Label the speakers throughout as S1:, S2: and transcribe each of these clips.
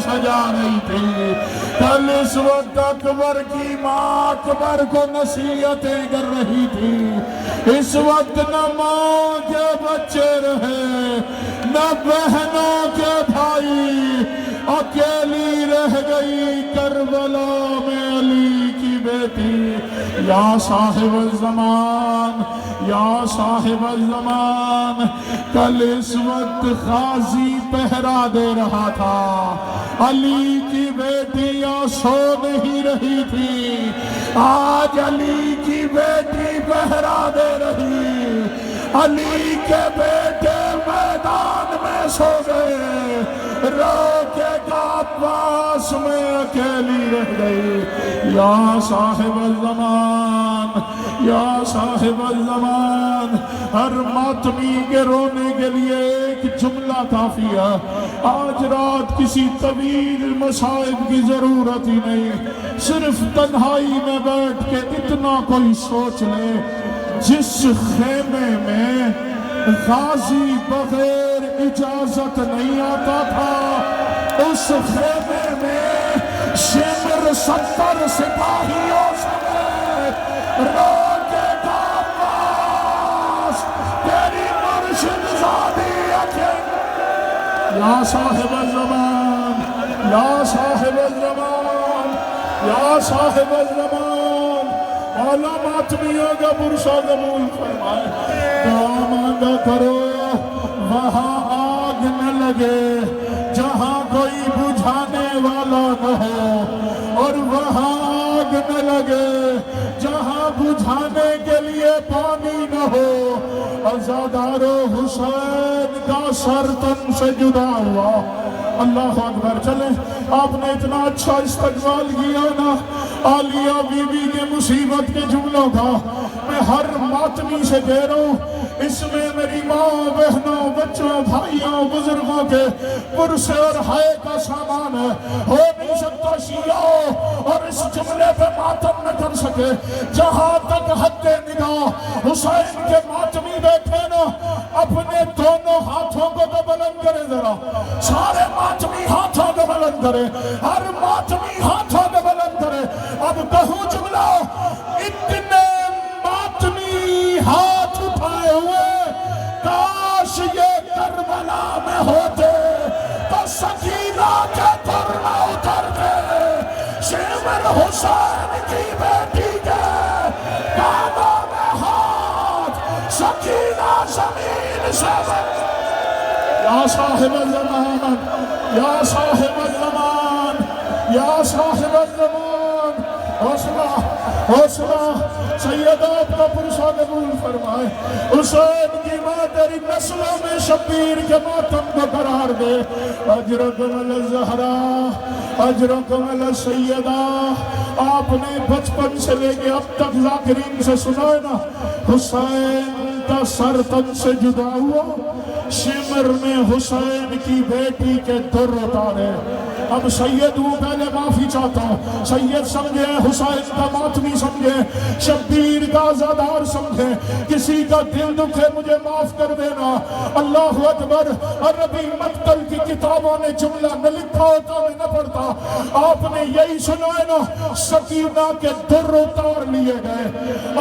S1: سجا رہی تھی، کل اس وقت اکبر کی ماں اکبر کو نصیحتیں کر رہی تھی، اس وقت نہ ماں کے بچے رہے نہ بہنوں کے بھائی، اکیلی رہ گئی کربلا میں علی کی بیٹی۔ یا صاحب الزمان، یا صاحب الزمان، کل اس وقت غازی پہرا دے رہا تھا، علی کی بیٹیاں سو نہیں رہی تھی، آج علی کی بیٹی پہرا دے رہی، علی کے بیٹے میدان میں سو گئے، روکے کا عباس میں اکیلی رہ گئی۔ یا صاحب الزمان، یا صاحب الزمان، ہر ماتمی کے رونے کے لیے ایک جملہ کافی ہے۔ آج رات کسی طویل مصائب کی ضرورت ہی نہیں، صرف تنہائی میں بیٹھ کے اتنا کوئی سوچ لے، جس خیمے میں غازی بغیر اجازت نہیں آتا تھا، اس خیمے میں شمر 70 سپاہیوں سمیت روکے کا عباس تیری مرشد زادی اکیلی۔ یا صاحب الزمان، یا صاحب الزمان، یا صاحب الزمان، مولا ماتمیوں کا برسا قبول فرمائے۔ دعا مانگا کرو وہاں آگ نہ لگے جہاں کوئی بجھانے والا نہ ہو، اور وہاں آگ نہ لگے جہاں بجھانے کے لیے پانی نہ ہو۔ عزادار حسین کا سر تن سے جدا ہوا۔ اللہ اکبر۔ چلیں، آپ نے اتنا اچھا استقبال کیا نا عالیہ بی بی کے مصیبت کے جملوں کا، میں ہر ماتمی سے کہہ رہا ہوں، اس میں میری ماں، بہنوں، بچوں، بھائیوں، بزرگوں کے پرسے اور ہائے کا سامان ہے۔ ہو نہیں سکتا شیعہ اور اس جملے پہ ماتم نہ کر سکے۔ جہاں تک حد نگاہ حسین کے ماتمی بیٹھے نا، اپنے دونوں ہاتھوں کو تو بلند کرے ذرا، سارے ماتمی ہاتھوں کو بلند کرے، ہر ماتمی ہاتھوں کو بلند کرے۔ اب کہوں جملہ، اتنے ماتمی ہاتھ اٹھائے ہوئے، کاش یہ کربلا میں ہوتے تو سکینہ کے در نہ اترتے، شمر حسین کی بیٹی کے کانوں میں ہاتھ، سکینہ زمین سے بچ۔ یا صاحب الزمان، یا صاحب الزمان، یا صاحب الزمان، حوصلہ، حوصلہ، سیدات کا پرسہ قبول فرمائے۔ حسین کی ماں تیری نسلوں میں شبیر کے ماتم کو قرار دے۔ اجرکم علی الزہراء، اجرکم علی السیدہ۔ آپ نے بچپن سے لے کے اب تک ذاکرین سے سنا ہے نا، حسین کا سر تن سے جدا ہوا، شمر نے حسین کی بیٹی کے در اتارے۔ اب سید ہوں، پہلے معافی چاہتا ہوں، سید سمجھے، حسین کا ماتمی سمجھے، شبیر کا عزادار سمجھے، کسی کا دل دکھے مجھے معاف کر دینا۔ اللہ اکبر۔ عربی مقتل کی کتابوں نے جملہ نہ لکھا ہوتا، میں نہ پڑھتا، آپ نے یہی سنا ہے نا، سکینہ کے در اتار لیے گئے۔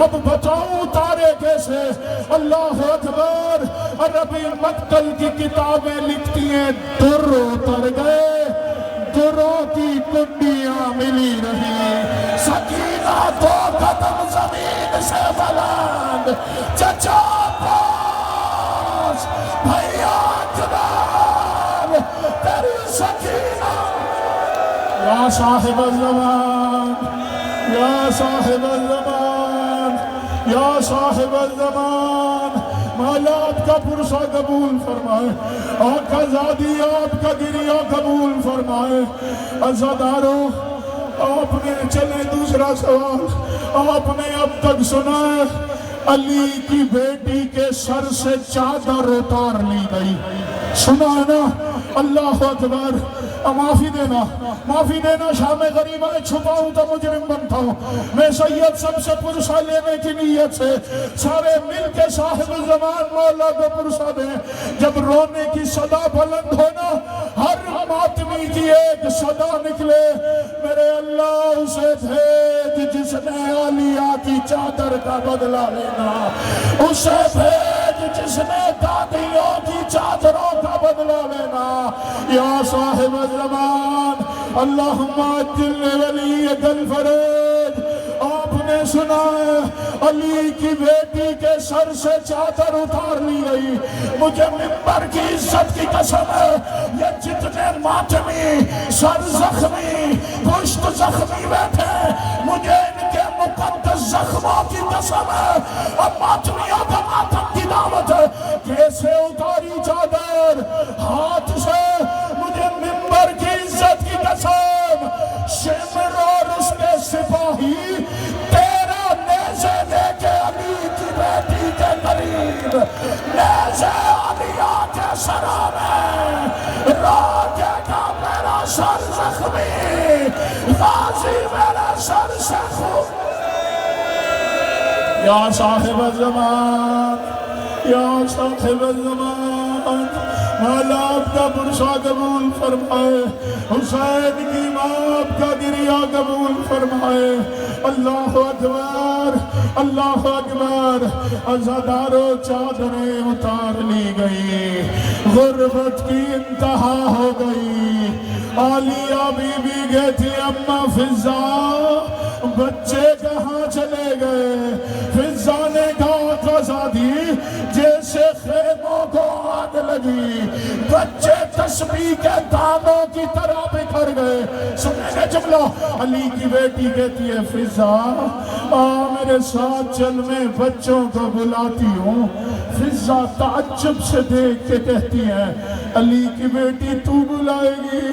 S1: اب بتاؤں اتارے کیسے؟ اللہ اکبر۔ عربی مقتل کی کتابیں لکھتی ہیں در اتر گئے، دروں کی کنڈیاں ملی رہی، سکینہ 2 قدم زمین سے بلند، چچا پاس، بھائیا جناب، تیری سکینہ۔ یا صاحب الزمان، یا صاحب الزمان، یا صاحب الزمان، مالات کا پرسہ قبول فرمائے، آقا زادی آپ کا گریہ قبول فرمائے۔ عزاداروں، آپ نے چلے دوسرا سوال، آپ نے اب تک سنا ہے علی کی بیٹی کے سر سے چادر اتار لی گئی، سنا ہے نا؟ اللہ اکبر۔ معافی دینا، معافی دینا، شام غریبہ چھپاؤں تو مجرم بنتا ہوں۔ میں سید سب سے پرسہ لینے کی نیت سے سارے مل کے صاحب الزمان مولا کو پرسہ دیں۔ جب رونے کی صدا بلند ہونا، ہر ماتمی کی ایک صدا نکلے، میرے اللہ اسے بھیج جس نے عالیہ کی چادر کا بدلہ لینا، اسے بھیج جس نے دادیوں کی چادروں کا بدلہ لینا۔ یا صاحب الزمان اللہم اجل ولیک الفریج، آپ نے سنا ہے علی کی بیٹی کے سر سے چادر اتار لی گئی، مجھے منبر کی عزت کی قسم ہے یہ جتنے ماتمی سر زخمی پشت زخمی بیٹھے، مجھے ان کے مقدس زخموں کی قسم ہے، اب ماتمیوں کا ماتم کی دعوت ہے، کیسے اتاری چادر ہاتھ سے، مجھے منبر کی عزت کی قسم، شمر اور اس کے سپاہی تیرا نیزے لے کے علی کی بیٹی کے قریب، نیزے علیہ کے سرا میں راجے کا میرا سر زخمی، غازی میرا سر سے خون۔ یا صاحب الزمان، یا صاحب الزمان، مولا آپ کا برسا قبول فرمائے، حسین کی ماں آپ کا گریہ قبول فرمائے۔ اللہ اکبر، اللہ اکبر، عزادارو چادریں اتار لی گئی، غربت کی انتہا ہو گئی۔ عالیہ بی بی کہتی اماں فضا بچے کہاں چلے گئے؟ فضا نے کہا قضادی جیسے خیموں کو آگ لگی، بچے تسبیح کے دانوں کی طرح بکھر گئے۔ سنیں گے جملہ، علی کی بیٹی کہتی ہے فضا میرے ساتھ چل، میں بچوں کو بلاتی ہوں۔ فضا تعجب سے دیکھ کے کہتی ہے علی کی بیٹی تو بلائے گی؟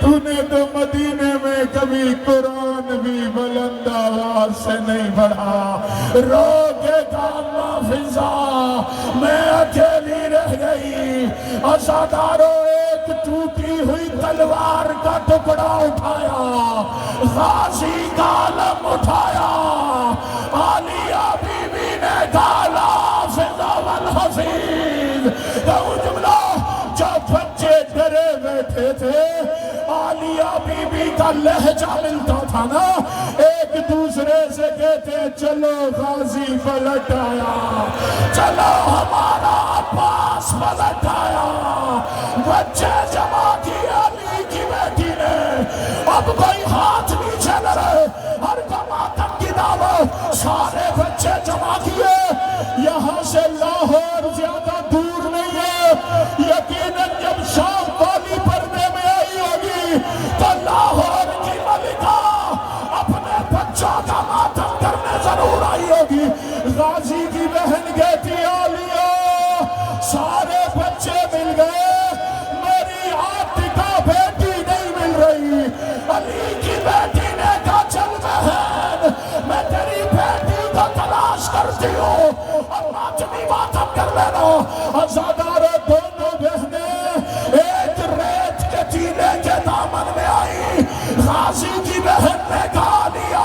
S1: تو نے تو مدینے میں کبھی قرآن بھی بلند آواز سے نہیں پڑھا۔ رو کے کہا فضا میں اکیلی رہ گئی۔ عزادارو ایک ٹوٹی ہوئی تلوار کا ٹکڑا اٹھایا، غازی کا علم اٹھایا، عالیہ بی بی نے ڈالا فضا والحفیظ۔ کہوں جملہ، جب بچے ڈرے بیٹھے تھے عالیہ بی بی کا لہجہ ملتا تھا نا، ایک دوسرے سے کہتے چلو غازی پلٹ آیا، چلو ہمارا عباس پلٹ آیا۔ بچے جمع کیے علی کی بیٹی نے، اب کوئی ہاتھ نہیں چل رہے، ہر کا ماتم کی دعوت، سارے بچے جمع کیے۔ یہاں سے لاہور زیادہ دور نہیں ہے، یقیناً جب شام والی پردے میں آئی ہوگی تو لاہور کی ملکہ اپنے بچوں کا ماتم کرنے ضرور آئی ہوگی۔ غازی کی بہن کہتی عالیہ سارے بچے مل گئے، میری عاتقہ بیٹی نہیں مل رہی۔ علی کی بیٹی نے کہا چل بہن میں تیری بیٹی کو تلاش کرتی ہوں، اور ماتمی ماتم کر لینا۔ عزادارو دونوں بہنیں ایک ریت کے ٹیلے کے دامن میں آئی۔ غازی کی بہن نے کہا لیا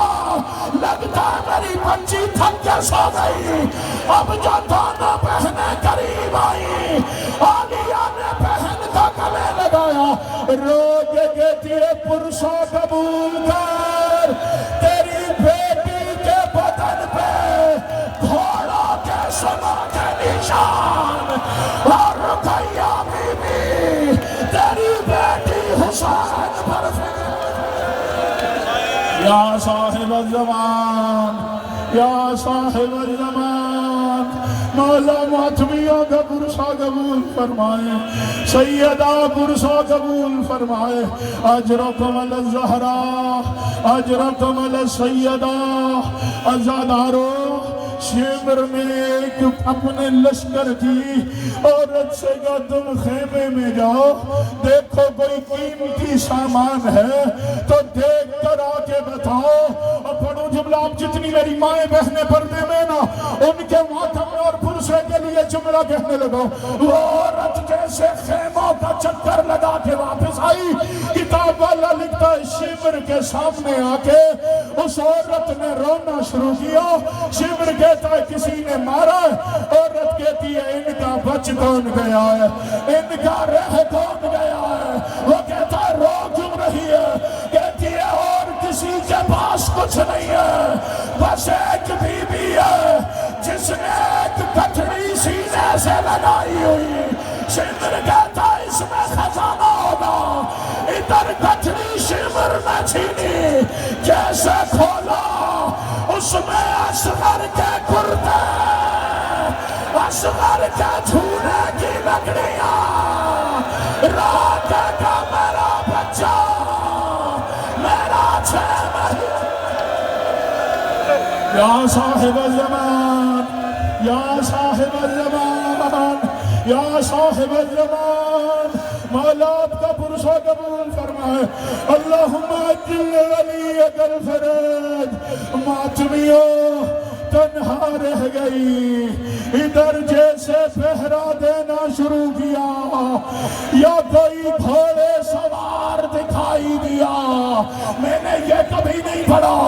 S1: لگتا ہے میری بچی تھک کے سو گئی۔ اب جو دونوں بہنیں قریب آئی، عالیہ نے بہن کا گلے لگایا، رو کے کہتی ہے پرسا قبول کر، تیری بیٹی کے بدن پہ گھوڑا کے سنا کے نشان، اور رقیہ بی بی تیری بیٹی حسین پر یا صاحب الزمان، یا صاحب الزمان، مولا ماتمیوں کا برسا قبول فرمائے، سیدہ برسا قبول فرمائے۔ اجرکم علی الزہراء، اجرکم علی السیدہ۔ عزادارو شمر میں ایک اپنے لشکر کی عورت سے کہا تم خیمے میں جاؤ، دیکھو کوئی قیمتی سامان ہے تو دیکھ کر آ کے بتاؤ۔ اور پڑھو جملہ، آپ جتنی میری مائیں بہنیں پردے میں نا، ان کے ماتم اور پرسے کے لیے جملہ کہنے لگا۔ وہ عورت جیسے خیموں کا چکر لگا کے واپس آئی، کتاب والا لکھتا ہے شمر کے سامنے آ کے اس عورت نے رونا شروع کیا۔ شمر کہتا ہے کسی نے مارا ہے، عورت کہتی ہے ان کا بچ کون گیا ہے، ان کا رہ کون گیا ہے۔ وہ کہتا رو کیوں رہی ہے؟ کہتی ہے اور کسی کے پاس کچھ نہیں ہے، بس ایک بی بی ہے جس نے ایک گٹھڑی سینے سے لگائی ہوئی۔ شمر کہتا اس میں خزانہ ہوگا، ادھر گٹھڑی شمر نے چھینی، جیسے کھولا اس میں اصغر کے کرتے، اصغر کے جھولے کی لکڑیاں، رات کا میرا بچہ، میرا 6 مہینے۔ یا صاحب الزمان، یا صاحب الزمان، یا صاحب الزمان، مولا آپ کا پرسہ قبول فرمائے۔ اللہم اجل علی اگر فرج، ماتمیوں تنہا رہ گئی، ادھر جیسے پہرا دینا شروع کیا یا کوئی گھوڑے سوار دکھائی دیا۔ میں نے یہ کبھی نہیں پڑھا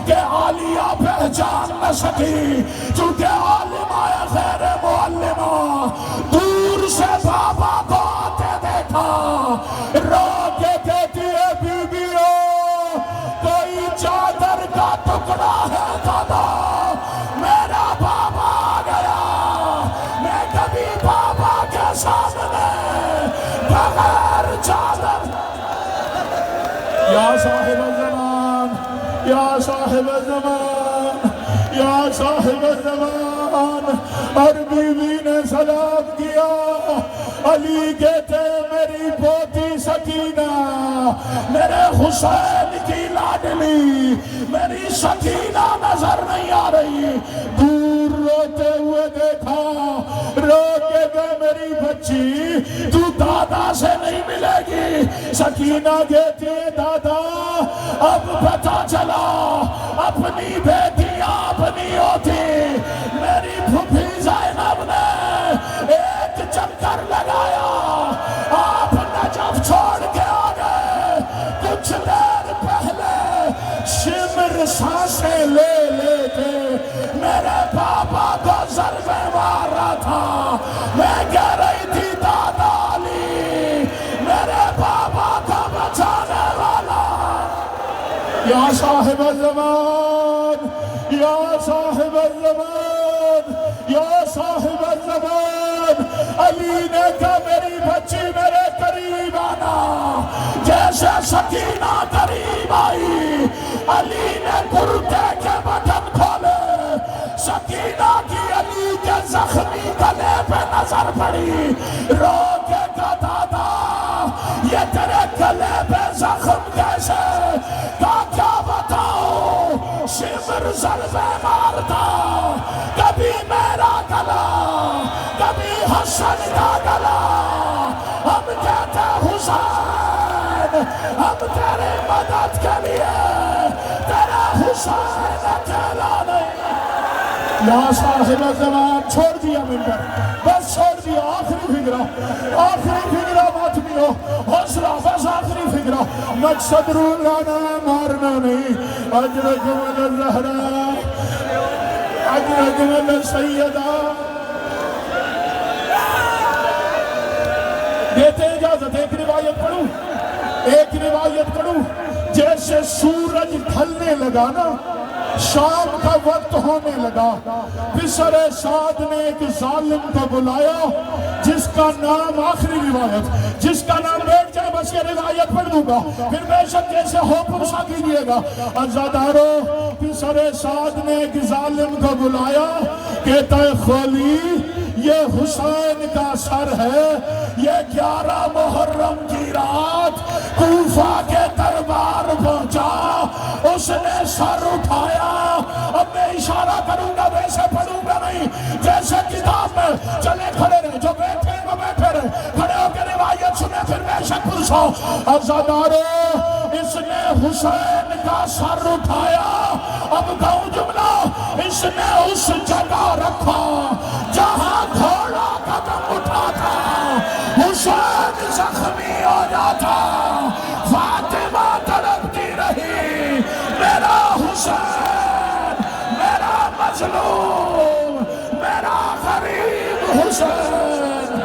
S1: کہ عالیہ پہچان نہ سکی، چونکہ عالمہ غیر معلمہ دور سے بابا کو آتے دیکھا، رو کے کہتی ہے بی بیو کوئی چادر کا ٹکڑا ہے دادا، میرا بابا آ گیا۔ میں کبھی بابا کے سامنے بغیر چادر۔ یا صاحب الزمان، یا صاحب الزمان، یا صاحب الزمان، اور بیوی نے سلام کیا۔ علی کہتے میری پوتی سکینہ، میرے حسین کی لاڈلی، میری سکینہ نظر نہیں آ رہی، دور روتے ہوئے دیکھا، رو کے گئے میری بچی تو دادا سے نہیں ملے گی۔ سکینہ کہتی ہے دادا اب پتہ چلا اپنی بیٹیاں اپنی ہوتی۔ میری پھوپھی زینب نے ایک چکر لگایا، آپ نجف چھوڑ کے آ گئے، کچھ دیر پہلے شمر سانسیں لے لے کے میرے بابا کو ضربے مار رہا تھا۔ میں کہہ رہی تھی دادا علی میرے بابا کو بچانے والا۔ یا صاحب الزمان، یا صاحب الزمان، یا صاحب الزمان، علی نے کہا میری بچی میرے قریب آنا۔ جیسے سکینہ قریب آئی، علی نے کرتے کے بٹن کھولے، سکینہ کی علی کے زخمی گلے پہ نظر پڑی، رو کے کہا دادا یہ تیرے گلے پہ زخم کیسے؟ کہا کیا بتاؤ، شمر ضربے مارتا، کبھی میرا گلا کبھی حسن کا گلا، ہم کہتے حسین ہم تیرے مدد کے لیے، تیرا حسین اکیلا نہیں۔ یا صاحب الزمان، چھوڑ دیا منبر، بس چھوڑ دیا، آخری فکرہ ماتمیوں، حوصلہ، بس آخری فکرہ، مقصد رولانا مارنا نہیں۔ اجرکم الزہرا، اجرکم السیدہ، دیتے اجازت ایک روایت پڑھوں، جیسے سورج ڈھلنے لگا نا، شام کا وقت ہونے لگا، بسر سعد نے ایک ظالم کو بلایا جس کا نام، آخری روایت، جس کا نام بیٹھ جائے بس یہ روایت پڑھ دوں گا، پھر بے شک جیسے ہو پرسا کیجئے گا۔ عزادارو، بسر سعد نے ایک ظالم کو بلایا، کہتا ہے خولی یہ حسین کا سر ہے، یہ 11 محرم کی رات کوفہ کے دربار پہنچا، اس نے سر اٹھایا۔ اب میں اشارہ کروں گا، ویسے پڑھوں گا نہیں، جیسے کتاب میں چلے کھڑے رہے، جو بیٹھے ہیں وہ بیٹھے رہے، کھڑے ہو کے روایت سنے پھر بے شک پرسو۔ عزادارو، اس نے حسین کا سر اٹھایا، اب کہوں جملہ، اس نے اس جگہ رکھا جہاں گھوڑا قدم اٹھاتا، حسین زخمی ہو جاتا، فاطمہ تڑپتی رہی، میرا حسین، میرا مظلوم، میرا غریب حسین۔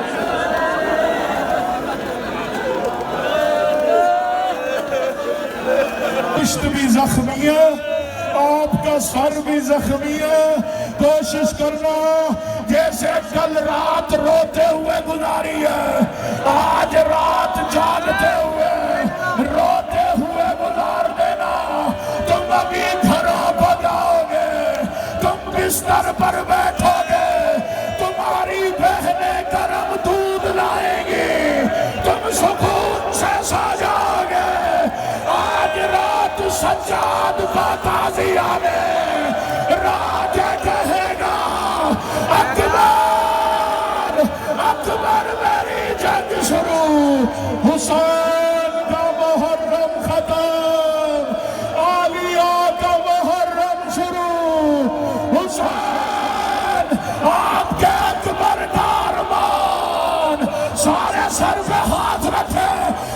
S1: پشت بھی زخمی ہے، آپ کا سر بھی زخمی ہے. کوشش کرنا جیسے کل رات روتے ہوئے گزاری ہے، آج رات جاگتے ہوئے روتے ہوئے گزار دینا. تم ابھی گھروں کو جاؤ گے، تم بستر پر بیٹھو گے، تمہاری بہنیں گرم دودھ لائیں گی، تم سکون سے سو جاؤ گے. آج رات سجاد کا تعزیہ میں راجہ کہے گا اکبر اکبر میری جنگ شروع. حسین کا محرم ختم، عالیہ کا محرم شروع. حسین آپ کے اکبر کا ارمان. سارے سر پہ ہاتھ رکھے،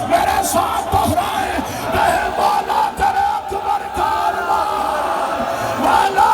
S1: میرے ساتھ دہرائے، کہے مولا تیرے اکبر کا ارمان، مولا